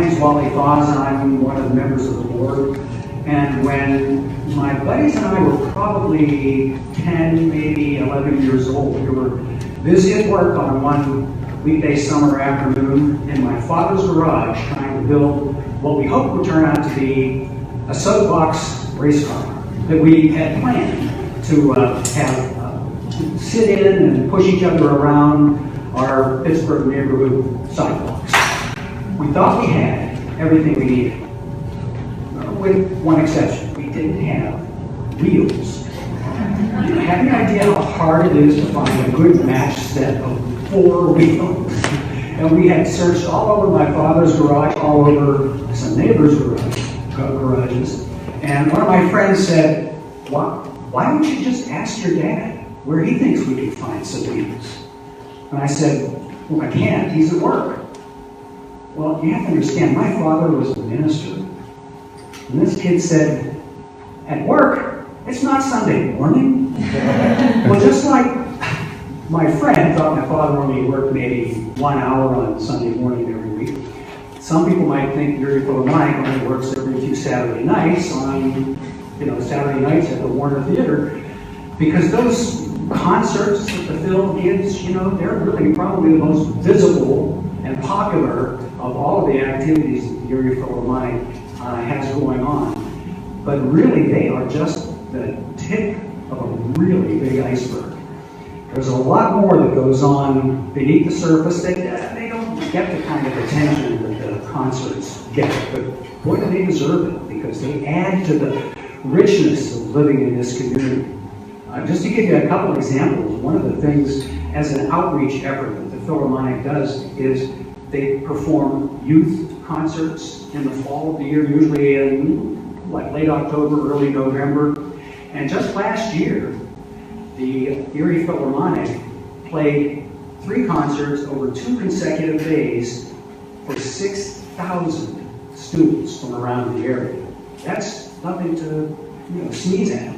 name's Wally Foz, and I'm one of the members of the board. And when my buddies and I were probably 10, maybe 11 years old, we were busy at work on one weekday summer afternoon in my father's garage trying to build what we hoped would turn out to be a soapbox race car that we had planned to have sit in and push each other around our Pittsburgh neighborhood sidewalks. We thought we had everything we needed, with one exception. We didn't have wheels. You have any idea how hard it is to find a good match set of 4 wheels? And we had searched all over my father's garage, all over some neighbors' garages. And one of my friends said, why don't you just ask your dad where he thinks we could find some wheels? And I said, well, I can't, he's at work. Well, you have to understand, my father was a minister. And this kid said, at work? It's not Sunday morning. Well, just like my friend thought my father only worked maybe 1 hour on Sunday morning every week, some people might think Erie Philharmonic only works every few Saturday nights on, Saturday nights at the Warner Theater, because those concerts that the Phil gives, they're really probably the most visible and popular of all of the activities that the Erie Philharmonic has going on. But really, they are just the tip of a really big iceberg. There's a lot more that goes on beneath the surface that they don't get the kind of attention that the concerts get. But boy, do they deserve it, because they add to the richness of living in this community. Just to give you a couple of examples, one of the things as an outreach effort that the Philharmonic does is they perform youth concerts in the fall of the year, usually in late October, early November. And just last year, the Erie Philharmonic played 3 concerts over 2 consecutive days for 6,000 students from around the area. That's nothing to sneeze at.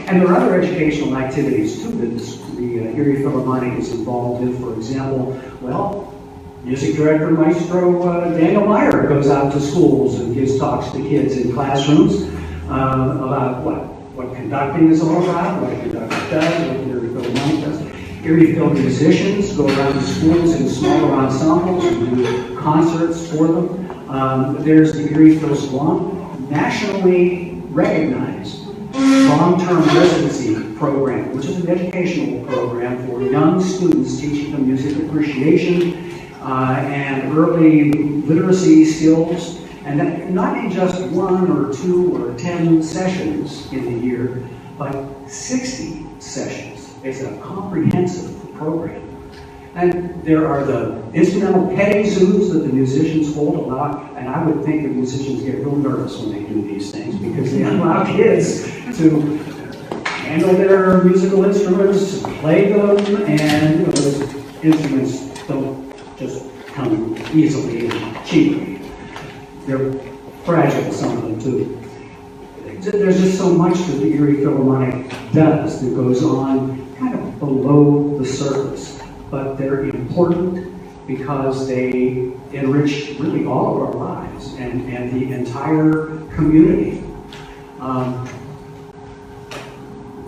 And there are other educational activities too that the Erie Philharmonic is involved in. For example, music director Maestro Daniel Meyer goes out to schools and gives talks to kids in classrooms about what conducting is all about, what a conductor does, what the Erie Philharmonic does. Erie Phil musicians go around to schools in smaller ensembles and do concerts for them. There's the Erie Phil Salon, nationally recognized long-term residency program, which is an educational program for young students, teaching them music appreciation and early literacy skills, and that, not in just 1 or 2 or 10 sessions in the year, but 60 sessions. It's a comprehensive program. And there are the instrumental petting zoos that the musicians hold a lot, and I would think that musicians get real nervous when they do these things, because they allow kids to handle their musical instruments, play them, and those instruments don't just come easily and cheaply. They're fragile, some of them too. There's just so much that the Erie Philharmonic does that goes on kind of below the surface. But they're important because they enrich really all of our lives and the entire community.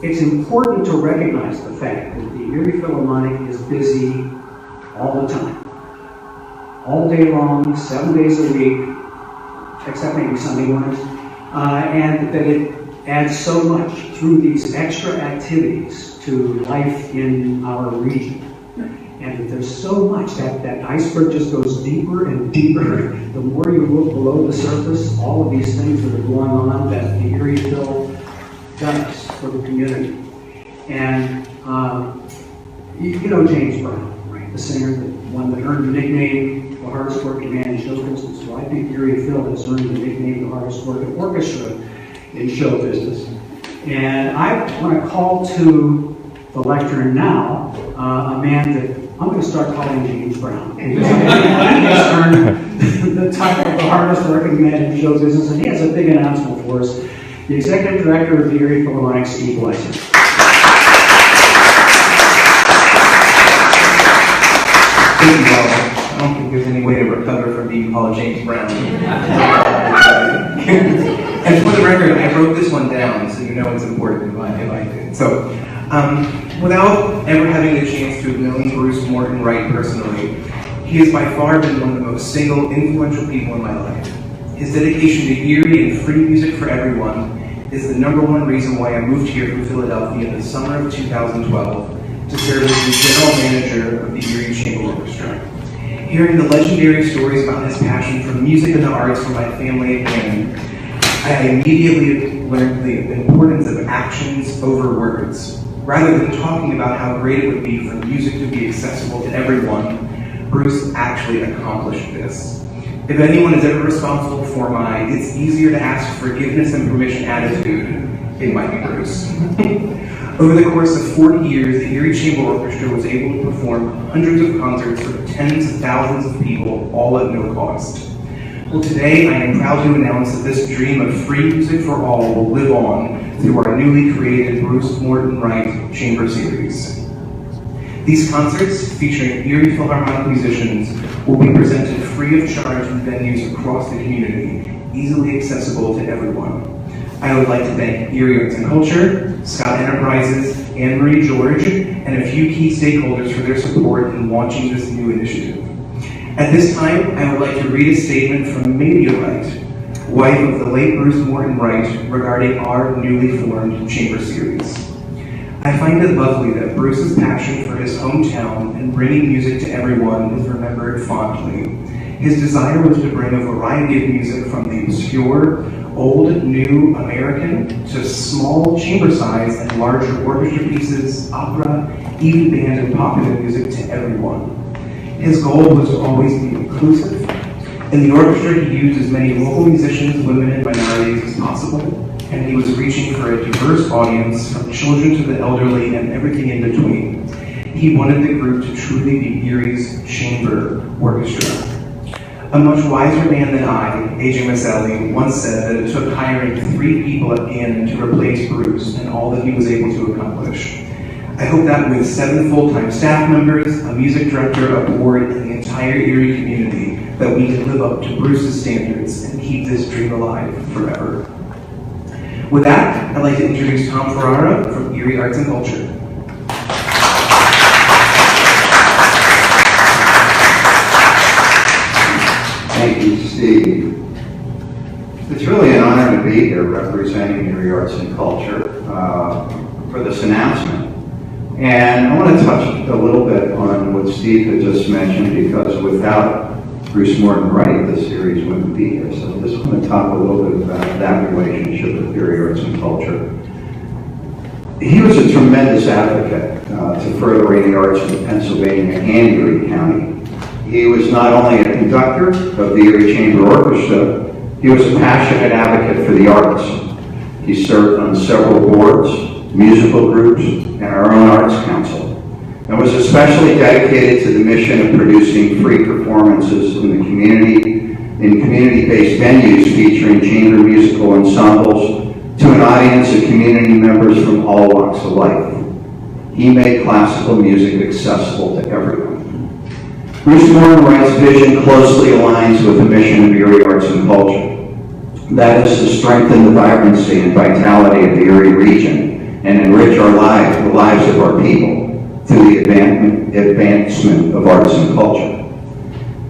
It's important to recognize the fact that the Erie Philharmonic is busy all the time. All day long, 7 days a week, except maybe Sunday mornings, and that it adds so much through these extra activities to life in our region. And there's so much that iceberg just goes deeper and deeper. The more you look below the surface, all of these things that are going on that the Erie Phil does for the community. And James Brown, right? The singer, the one that earned the nickname the hardest working man in show business. So I think Erie Phil has earned the nickname the hardest working orchestra in show business. And I want to call to the lectern now a man that I'm going to start calling James Brown. Because he has earned the title of the hardest working man in show business, and he has a big announcement for us. The Executive Director of the Erie Philharmonic, Steve Weiser. Thank you, Bob. I don't think there's any way to recover from being called James Brown. And for the record, I wrote this one down, so you know it's important if I did. So, without ever having the chance to have known Bruce Morton Wright personally, he has by far been one of the most single, influential people in my life. His dedication to Erie and free music for everyone is the #1 reason why I moved here from Philadelphia in the summer of 2012 to serve as the general manager of the Erie Chamber Orchestra. Hearing the legendary stories about his passion for music and the arts from my family and I immediately learned the importance of actions over words. Rather than talking about how great it would be for music to be accessible to everyone, Bruce actually accomplished this. If anyone is ever responsible for my "it's easier to ask forgiveness and permission" attitude, it might be Bruce. Over the course of 40 years, the Erie Chamber Orchestra was able to perform hundreds of concerts for tens of thousands of people, all at no cost. Well, today I am proud to announce that this dream of free music for all will live on through our newly created Bruce Morton Wright Chamber Series. These concerts, featuring Erie Philharmonic musicians, will be presented free of charge in venues across the community, easily accessible to everyone. I would like to thank Erie Arts and Culture, Scott Enterprises, Anne Marie George, and a few key stakeholders for their support in launching this new initiative. At this time, I would like to read a statement from Amelia Wright, wife of the late Bruce Morton Wright, regarding our newly formed chamber series. I find it lovely that Bruce's passion for his hometown and bringing music to everyone is remembered fondly. His desire was to bring a variety of music from the obscure, old, new American to small chamber size and larger orchestra pieces, opera, even band and popular music to everyone. His goal was to always be inclusive. In the orchestra, he used as many local musicians, women, and minorities as possible, and he was reaching for a diverse audience from children to the elderly and everything in between. He wanted the group to truly be Erie's chamber orchestra. A much wiser man than I, A.J. Maselli, once said that it took hiring 3 people at Gannon to replace Bruce and all that he was able to accomplish. I hope that with 7 full-time staff members, a music director, a board, and the entire Erie community, that we can live up to Bruce's standards and keep this dream alive forever. With that, I'd like to introduce Tom Ferrara from Erie Arts and Culture. Thank you, Steve. It's really an honor to be here representing Erie Arts and Culture for this announcement. And I want to touch a little bit on what Steve had just mentioned, because without Bruce Morton Wright, the series wouldn't be here. So I just want to talk a little bit about that relationship with Erie Arts and Culture. He was a tremendous advocate to furthering the arts in Pennsylvania and Erie County. He was not only a conductor of the Erie Chamber Orchestra, he was a passionate advocate for the arts. He served on several boards, musical groups, and our own Arts Council, and was especially dedicated to the mission of producing free performances in the community, in community-based venues featuring chamber musical ensembles to an audience of community members from all walks of life. He made classical music accessible to everyone. Bruce Morton Wright's vision closely aligns with the mission of Erie Arts and Culture. That is to strengthen the vibrancy and vitality of the Erie region and enrich our lives, the lives of our people, through the advancement of arts and culture.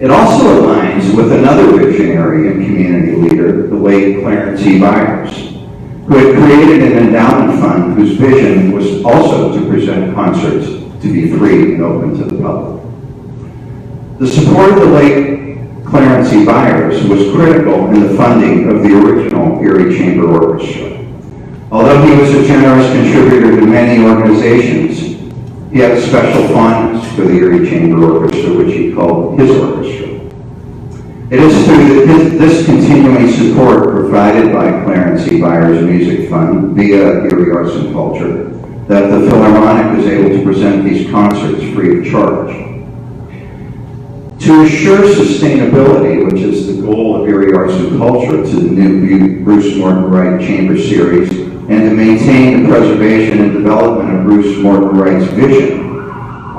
It also aligns with another visionary and community leader, the late Clarence E. Byers, who had created an endowment fund whose vision was also to present concerts to be free and open to the public. The support of the late Clarence E. Byers was critical in the funding of the original Erie Chamber Orchestra. Although he was a generous contributor to many organizations, he had special funds for the Erie Chamber Orchestra, which he called his orchestra. It is through this continuing support provided by Clarence E. Byers Music Fund via Erie Arts and Culture that the Philharmonic was able to present these concerts free of charge. To assure sustainability, which is the goal of Erie Arts and Culture, to the new Bruce Morton Wright Chamber Series, and to maintain the preservation and development of Bruce Morton Wright's vision,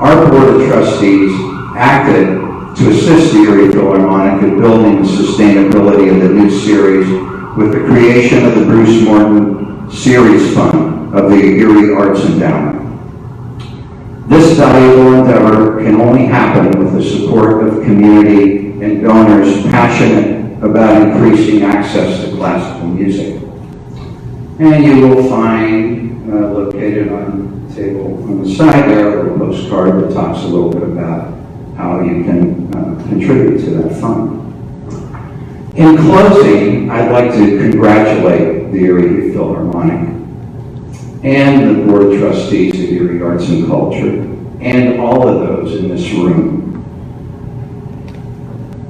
our Board of Trustees acted to assist the Erie Philharmonic in building the sustainability of the new series with the creation of the Bruce Morton Series Fund of the Erie Arts Endowment. This valuable endeavor can only happen with the support of community and donors passionate about increasing access to classical music. And you will find, located on the table on the side there, a little postcard that talks a little bit about how you can contribute to that fund. In closing, I'd like to congratulate the Erie Philharmonic and the Board of Trustees of Erie Arts and Culture, and all of those in this room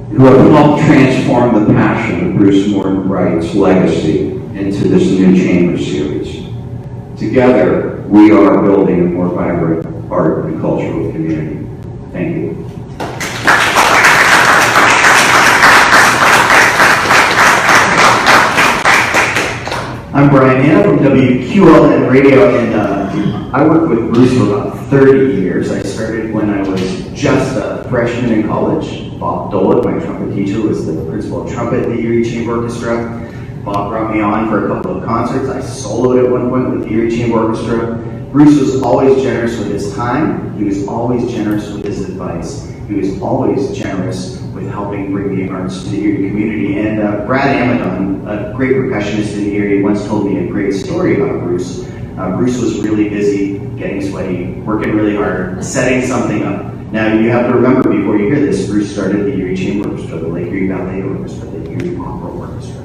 who have helped transform the passion of Bruce Morton Wright's legacy into this new chamber series. Together, we are building a more vibrant art and cultural community. Thank you. I'm Brian Hanna from WQLN Radio, and I worked with Bruce for about 30 years. I started when I was just a freshman in college. Bob Dolan, my trumpet teacher, was the principal of trumpet at the Erie Chamber Orchestra. Bob brought me on for a couple of concerts. I soloed at one point with the Erie Chamber Orchestra. Bruce was always generous with his time. He was always generous with his advice. He was always generous with helping bring the arts to the Erie community. And Brad Amadon, a great percussionist in Erie, once told me a great story about Bruce. Bruce was really busy, getting sweaty, working really hard, setting something up. Now you have to remember before you hear this, Bruce started the Erie Chamber Orchestra, the Lake Erie Ballet Orchestra, the Erie Opera Orchestra.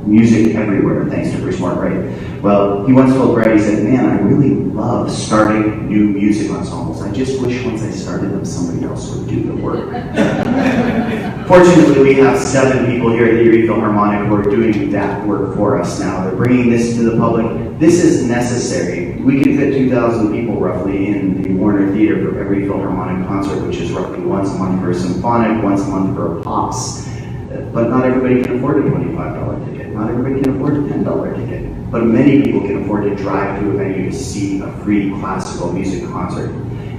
Music everywhere, thanks to Bruce Morton Wright. Well, he once told Brad, he said, man, I really love starting new music ensembles. I just wish once I started them, somebody else would do the work. Fortunately, we have 7 people here at the Erie Philharmonic who are doing that work for us now. They're bringing this to the public. This is necessary. We can fit 2,000 people roughly in the Warner Theater for every Philharmonic concert, which is roughly once a month for a symphonic, once a month for a pops. But not everybody can afford a $25 ticket. Not everybody can afford a $10 ticket. But many people can afford to drive to a venue to see a free classical music concert.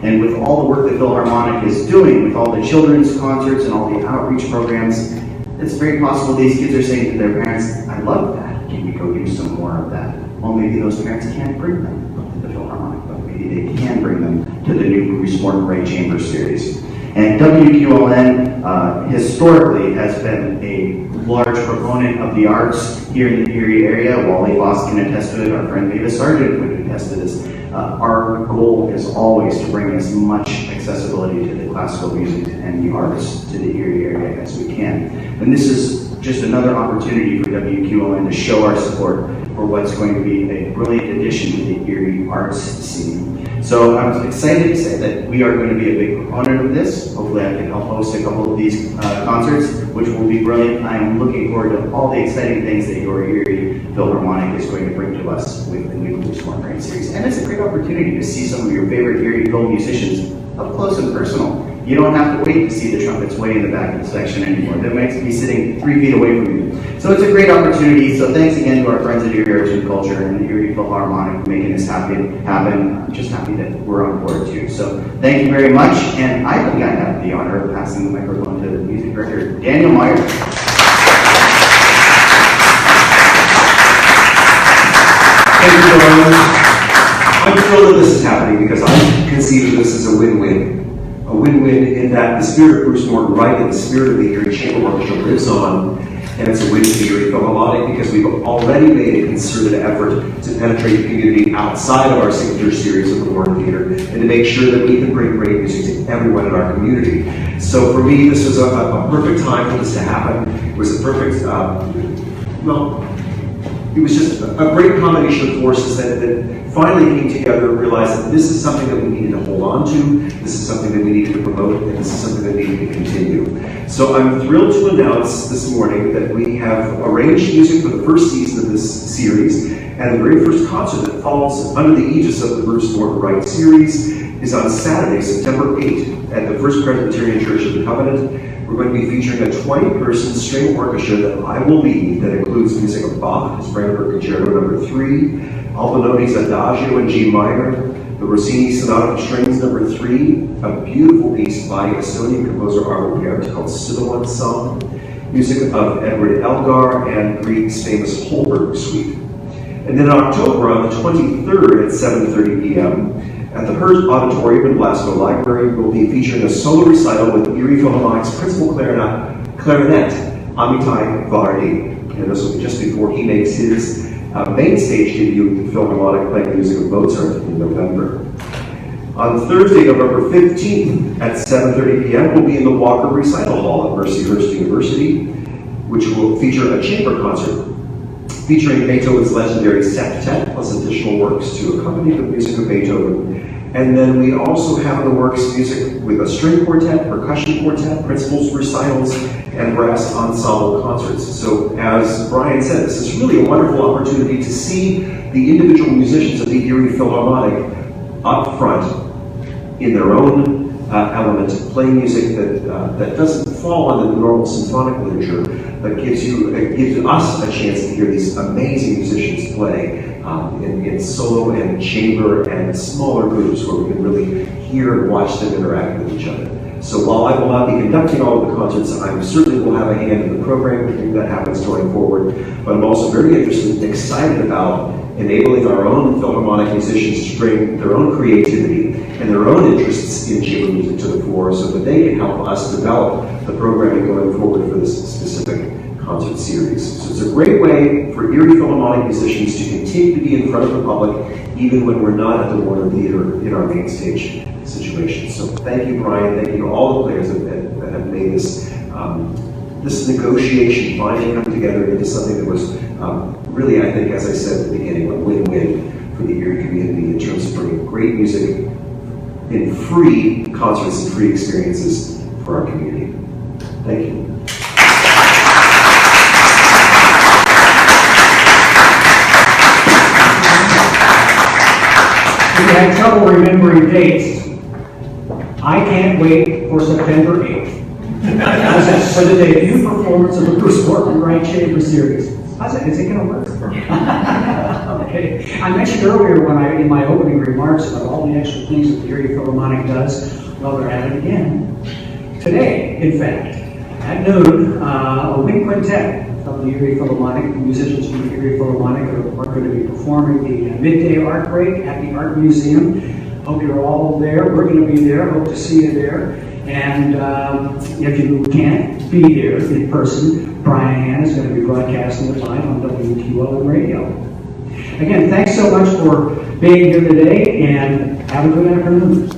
And with all the work that Philharmonic is doing, with all the children's concerts and all the outreach programs, it's very possible these kids are saying to their parents, I love that, can we go do some more of that? Well, maybe those parents can't bring them to the Philharmonic, but maybe they can bring them to the new Bruce Morton Wright Chamber Series. And WQLN historically has been a large proponent of the arts here in the Erie area. Wally Foss can attest to it, our friend Mavis Sargent would attest to this. Our goal is always to bring as much accessibility to the classical music and the arts to the Erie area as we can. And this is just another opportunity for WQLN to show our support for what's going to be a brilliant addition to the Erie arts scene. So I'm excited to say that we are going to be a big proponent of this. Hopefully I can help host a couple of these concerts, which will be brilliant. I am looking forward to all the exciting things that your Erie Philharmonic is going to bring to us with the new Bruce Morton Wright series. And it's a great opportunity to see some of your favorite Erie Phil musicians up close and personal. You don't have to wait to see the trumpets way in the back of the section anymore. They might be sitting 3 feet away from you. So it's a great opportunity. So thanks again to our friends at Erie Arts and Culture and the Erie Philharmonic for making this happen. I'm just happy that we're on board too. So thank you very much. And I think I have the honor of passing the microphone to the music director, Daniel Meyer. Thank you, John. I'm thrilled that this is happening because I conceive of this as a win-win. A win-win in that the spirit of Bruce Morton Wright and the spirit of the Erie Chamber Orchestra lives on, and it's a win for the Erie Philharmonic because we've already made a concerted effort to penetrate the community outside of our signature series of the Warner Theater and to make sure that we can bring great music to everyone in our community. So for me, this was a perfect time for this to happen. It was a perfect, it was just a great combination of forces that finally came together and realized that this is something that we needed to hold on to, this is something that we needed to promote, and this is something that needed to continue. So I'm thrilled to announce this morning that we have arranged music for the first season of this series, and the very first concert that falls under the aegis of the Bruce Morton Wright series is on Saturday, September 8th, at the First Presbyterian Church of the Covenant. We're going to be featuring a 20-person string orchestra that I will lead that includes music of Bach, his Brandenburg Concerto No. 3, Albinoni's Adagio in G minor, the Rossini Sonata for Strings No. 3, a beautiful piece by Estonian composer Arvo Pärt called Sibilant's Song, music of Edward Elgar and Grieg's famous Holberg Suite. And then in October, on the 23rd at 7:30 p.m., at the Hearst Auditorium in Glasgow Library, we'll be featuring a solo recital with Erie Philharmonic's principal clarinet, Amitai Vardi. And this will be just before he makes his main stage debut with the Philharmonic playing music of Mozart in November. On Thursday, November 15th at 7:30 p.m., we'll be in the Walker Recital Hall at Mercyhurst University, which will feature a chamber concert featuring Beethoven's legendary septet plus additional works to accompany the music of Beethoven. And then we also have in the works music with a string quartet, percussion quartet, principals recitals, and brass ensemble concerts. So as Brian said, this is really a wonderful opportunity to see the individual musicians of the Erie Philharmonic up front in their own element, playing music that doesn't fall under the normal symphonic literature, but gives us a chance to hear these amazing musicians play in solo and chamber and smaller groups where we can really hear and watch them interact with each other. So while I will not be conducting all of the concerts, I certainly will have a hand in the program that happens going forward, but I'm also very interested and excited about enabling our own Philharmonic musicians to bring their own creativity and their own interests in chamber music to the fore so that they can help us develop the programming going forward for this specific concert series. So it's a great way for Erie Philharmonic musicians to continue to be in front of the public even when we're not at the Warner Theater in our main stage situation. So thank you, Brian. Thank you to all the players that have made this this negotiation finally come together into something that was really, I think, as I said at the beginning, a win-win for the Erie community in terms of bringing great music in free concerts and free experiences for our community. Thank you. If you had trouble remembering dates, I can't wait for September 8th. For the debut performance of the Bruce Morton Wright Chamber Series. Is it going to work? Okay. I mentioned earlier in my opening remarks about all the extra things that the Erie Philharmonic does. Well, they're at it again. Today, in fact, at noon, a wind quintet of the Erie Philharmonic, musicians from the Erie Philharmonic are going to be performing the midday art break at the Art Museum. Hope you're all there. We're going to be there. Hope to see you there. And if you can't be there in person, Brian Hanna is going to be broadcasting it live on WQL radio. Again, thanks so much for being here today, and have a good afternoon.